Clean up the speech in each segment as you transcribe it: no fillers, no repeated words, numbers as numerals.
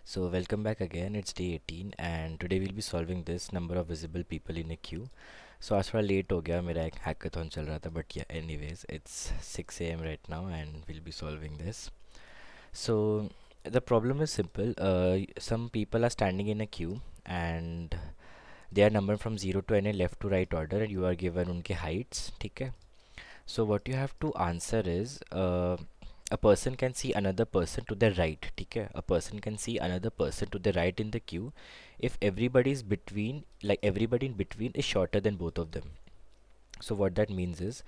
So welcome back again. It's day 18 and today we'll be solving this number of visible people in a queue. So आज थोड़ा late हो गया मेरा एक hackathon चल रहा था but yeah anyways it's 6 a.m. right now and we'll be solving this. So the problem is simple. Some people are standing in a queue and they are numbered from 0 to n in left to right order and you are given उनके heights. ठीक है. So what you have to answer is a person can see another person to the right. ठीक है. A person can see another person to the right in the queue if everybody is between, like everybody in between is shorter than both of them. So what that means is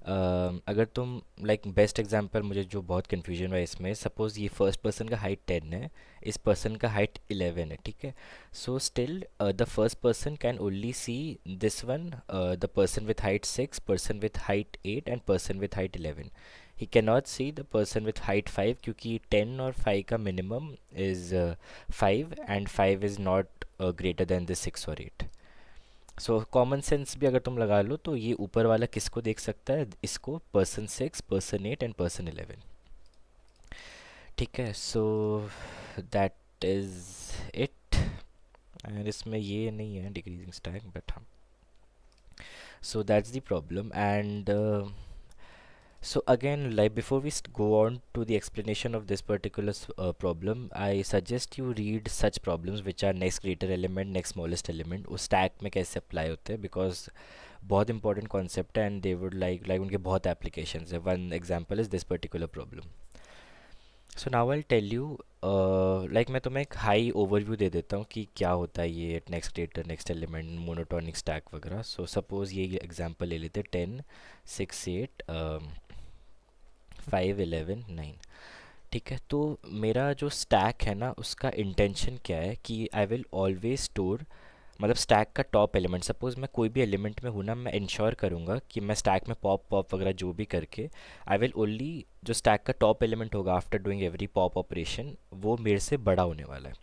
अगर तुम like best example मुझे जो बहुत confusion हुआ इसमें, suppose ये first person का height 10 है, इस पर्सन का हाइट 11 है. ठीक है. So still the first person can only see this one, the person with height 6, person with height 8 and person with height 11. He can not see the person with height 5 क्योंकि 10 और 5 का minimum is 5 and 5 is not greater than the 6 और 8. So common sense भी अगर तुम लगा लो तो ये ऊपर वाला किसको देख सकता है, इसको पर्सन 6, पर्सन 8 एंड पर्सन 11. ठीक है. So that is it. And इसमें ये नहीं है डिक्रीजिंग स्टैक बट हाँ. So that's the problem. And so again, like before we go on to the explanation of this particular problem, I suggest you read such problems which are next greater element, next smallest element, वो stack में कैसे apply होते हैं, because बहुत important concept है and they would like उनके बहुत applications है. One example is this particular problem. So now I'll tell you, like मैं तुम्हें एक हाई ओवरव्यू दे देता हूँ कि क्या होता है ये next greater, next element, monotonic stack वगैरह. सो सपोज़ ये एग्जांपल ले लेते 10, 6, 8, 5, 11, 9. ठीक है. तो मेरा जो स्टैक है ना उसका इंटेंशन क्या है कि आई विल ऑलवेज स्टोर, मतलब स्टैक का टॉप एलिमेंट, सपोज मैं कोई भी एलिमेंट में हूँ ना, मैं इंश्योर करूँगा कि मैं स्टैक में पॉप पॉप वगैरह जो भी करके आई विल ओनली, जो स्टैक का टॉप एलिमेंट होगा after doing every pop operation वो मेरे से बड़ा होने वाला है.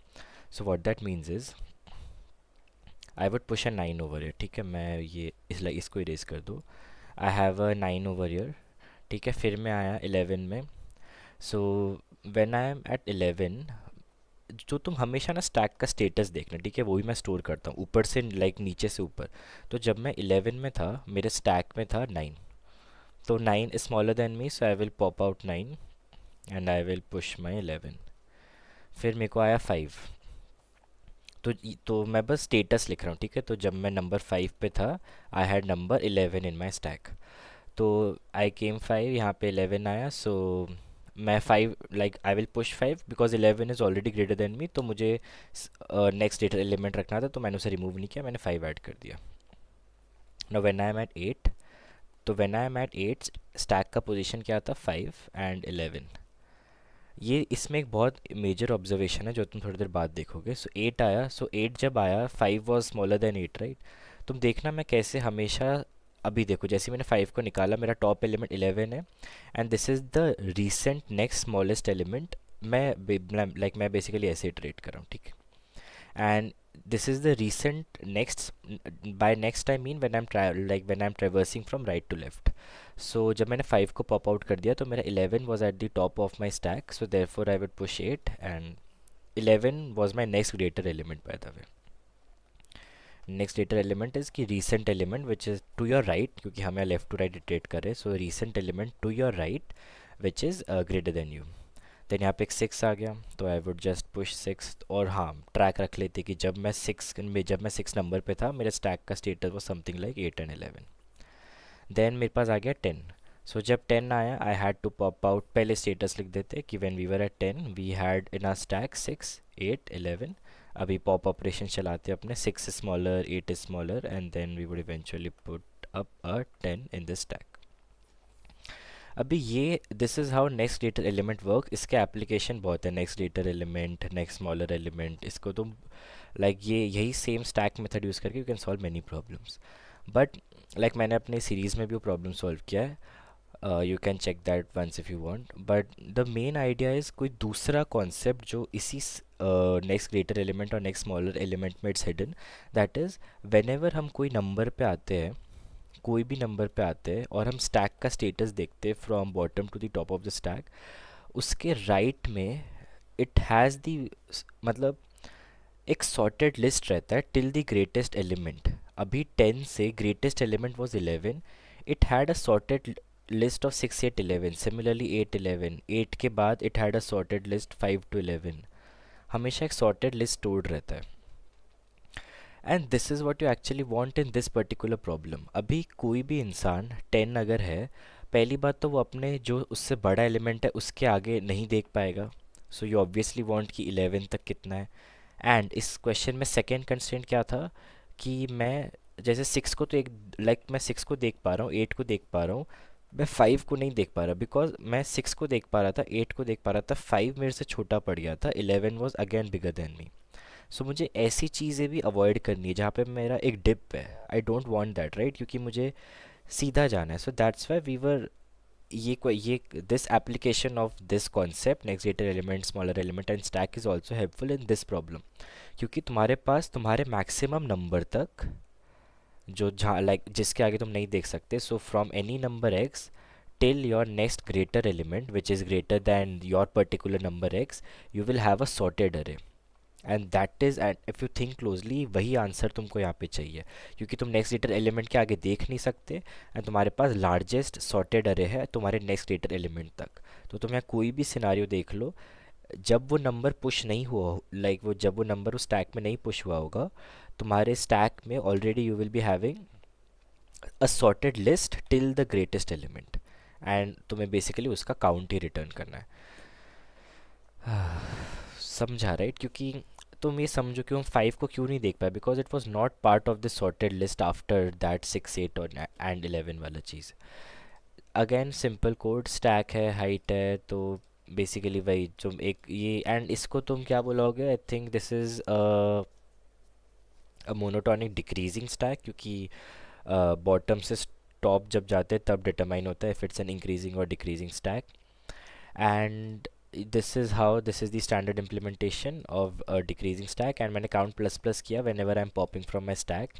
So what that means is I would push a 9 over here. ठीक है. मैं ये इसको इरेज कर दो. I have a 9 over here. ठीक है. फिर मैं आया 11 में. So when I am at 11, जो तुम हमेशा ना स्टैक का स्टेटस देखना. ठीक है. वो भी मैं स्टोर करता हूँ ऊपर से, लाइक नीचे से ऊपर. तो जब मैं 11 में था मेरे स्टैक में था 9. तो 9 is smaller than me, so I will pop out 9 and I will push my 11. फिर मेरे को आया 5. तो मैं बस स्टेटस लिख रहा हूँ. ठीक है. तो जब मैं नंबर 5 पे था I had number 11 in my stack. तो आई केम 5, यहाँ पे 11 आया. सो मैं 5, like I will push 5 because 11 is already greater than me. तो मुझे नेक्स्ट डेटा एलिमेंट रखना था तो मैंने उसे रिमूव नहीं किया, मैंने 5 ऐड कर दिया. No when I am at 8, तो when I am at 8 stack का पोजीशन क्या था, 5 एंड 11. ये इसमें एक बहुत मेजर ऑब्जर्वेशन है जो तुम थोड़ी देर बाद देखोगे. सो 8 आया. सो 8 जब आया 5 वॉज स्मॉलर देन 8, राइट. तुम देखना मैं कैसे हमेशा, अभी देखो जैसे मैंने 5 को निकाला मेरा टॉप एलिमेंट 11 है and this is the recent next smallest element. मैं बेसिकली ऐसे इटरेट कर रहा हूँ. ठीक है. And this is the recent next. By next I mean when I am traversing from right to left. So जब मैंने 5 को पॉप आउट कर दिया तो मेरा 11 was at the top of my stack. So therefore I would push 8 and 11 was my next greater element by the way. Next greater element is कि recent element which is to your right, क्योंकि हमें left to right iterate करे. So recent element to your right which is greater than you. Then यहाँ पे एक 6 आ गया तो I would just push 6. और हाँ, ट्रैक रख लेते कि जब मैं 6 नंबर पे था मेरे स्टैक का स्टेटस वो समथिंग लाइक 8 एंड 11. देन मेरे पास आ गया 10. सो जब 10 आया I had to pop out, पहले स्टेटस लिख देते कि when we were at 10 we had in our stack 6, 8, 11. अभी पॉप ऑपरेशन चलाते अपने, 6 is smaller, 8 is smaller and then we would eventually put up a 10 in this stack. अभी ये this is how next greater element work. इसके application बहुत है, next greater element, next smaller element. इसको तुम like ये यही सेम स्टैक मेथड यूज़ करके you can solve many problems. But like मैंने अपने सीरीज़ में भी वो प्रॉब्लम सॉल्व किया है. You can check that once if you want. But the main idea is कोई दूसरा कॉन्सेप्ट जो इसी नेक्स्ट ग्रेटर एलिमेंट और नेक्स्ट स्मॉलर एलिमेंट में it's hidden. That is whenever हम कोई नंबर पे आते हैं, कोई भी नंबर पे आते हैं और हम स्टैक का स्टेटस देखते हैं from bottom to the top of the stack, उसके राइट में इट हैज़ दी, मतलब एक सॉर्टेड लिस्ट रहता है टिल द ग्रेटेस्ट एलिमेंट। अभी 10 से greatest element was 11, it had a sorted list of 6 8 11, similarly 8 11, 8 के बाद it had a sorted list 5 to 11। हमेशा एक सॉर्टेड लिस्ट स्टोर्ड रहता है। And this is what you actually want in this particular problem. अभी कोई भी इंसान 10 अगर है, पहली बात तो वो अपने जो उससे बड़ा एलिमेंट है उसके आगे नहीं देख पाएगा। सो यू ऑब्वियसली वांट कि 11 तक कितना है। एंड इस क्वेश्चन में सेकेंड कंस्ट्रेंट क्या था कि मैं जैसे 6 को तो एक, मैं 6 को देख पा रहा हूँ, 8 को देख पा रहा हूँ, मैं 5 को नहीं देख पा रहा, बिकॉज मैं 6 को देख पा रहा था, 8 को देख पा रहा था, 5 मेरे से छोटा पड़ गया था, 11 was again bigger than me. So मुझे ऐसी चीज़ें भी अवॉइड करनी है जहाँ पे मेरा एक डिप है। I don't want that, right, क्योंकि मुझे सीधा जाना है। So that's why we were, ये this application of this concept next greater element smaller element and stack is also helpful in this problem. क्योंकि तुम्हारे पास तुम्हारे मैक्सिमम नंबर तक जो जहाँ जिसके आगे तुम नहीं देख सकते, so from any number X till your next greater element which is greater than your particular number X, you will have a sorted array. And that is, and if you think closely, वही answer तुमको यहाँ पे चाहिए, क्योंकि तुम next greater element के आगे देख नहीं सकते एंड तुम्हारे पास लार्जेस्ट सॉर्टेड अरे है तुम्हारे नेक्स्ट ग्रेटर एलिमेंट तक। तो तुम यहाँ कोई भी सिनारियो देख लो, जब वो नंबर पुश नहीं हुआ, वो जब वो नंबर उस स्टैक में नहीं पुश हुआ होगा, तुम्हारे स्टैक में already you will be having a sorted list till the greatest element, and तुम्हें बेसिकली उसका काउंट ही रिटर्न करना है। समझा, राइट? क्योंकि तुम ये समझो कि हम 5 को क्यों नहीं देख पाए, because it was not part of the sorted list after that 6 8 और एंड 11 वाला चीज़। अगेन सिंपल कोड, स्टैक है, हाइट है, तो बेसिकली वही जो एक ये, एंड इसको तुम क्या बोलोगे, I think this is a monotonic decreasing stack, क्योंकि बॉटम से टॉप जब जाते हैं तब डिटरमाइन होता है इफ इट्स एन इंक्रीजिंग और decreasing stack. And this is the standard implementation of a decreasing stack, and मैंने count plus plus किया whenever I'm popping from my stack।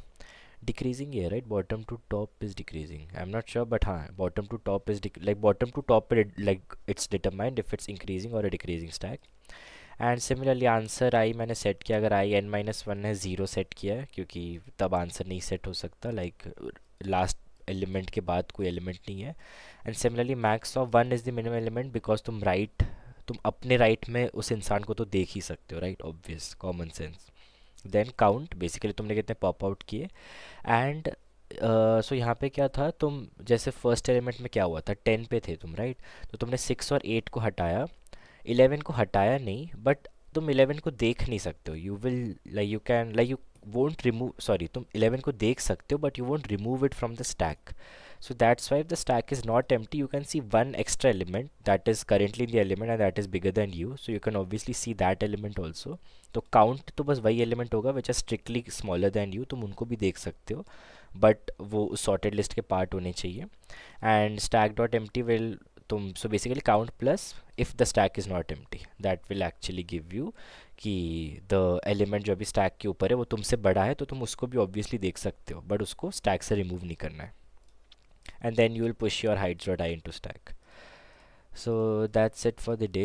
decreasing here, right? Bottom to top is decreasing, I'm not sure, but हाँ, bottom to top is bottom to top पे it's determined if it's increasing or a decreasing stack। And similarly answer I मैंने set किया, अगर आई n-1 है, zero set किया है, क्योंकि तब आंसर नहीं सेट हो सकता, लास्ट एलिमेंट के बाद कोई एलिमेंट नहीं है। And similarly max of 1 is the minimum element, because तुम अपने राइट में उस इंसान को तो देख ही सकते हो, right, obvious common sense. Then count, basically तुमने कितने पॉप आउट किए। एंड सो यहाँ पे क्या था, तुम जैसे फर्स्ट एलिमेंट में क्या हुआ था, 10 पे थे तुम, राइट, तो तुमने 6 और 8 को हटाया, 11 को हटाया नहीं, बट तुम 11 को देख नहीं सकते हो, you will you can you won't remove, sorry, तुम 11 को देख सकते हो but you won't remove it from the stack. So that's why if the stack is not empty, you can see one extra element that is currently in the element and that is bigger than you. So you can obviously see that element also. तो count तो बस वही element होगा which are strictly smaller than you, तुम उनको भी देख सकते हो, but वो उस sorted list के part होने चाहिए। And stack dot empty will तुम, so basically count plus if the stack is not empty, that will actually give you कि the element जो अभी stack के ऊपर है वो तुमसे बड़ा है, तो तुम उसको भी obviously देख सकते हो, but उसको stack से remove नहीं करना है। And then you will push your heights.i into stack. So that's it for the day.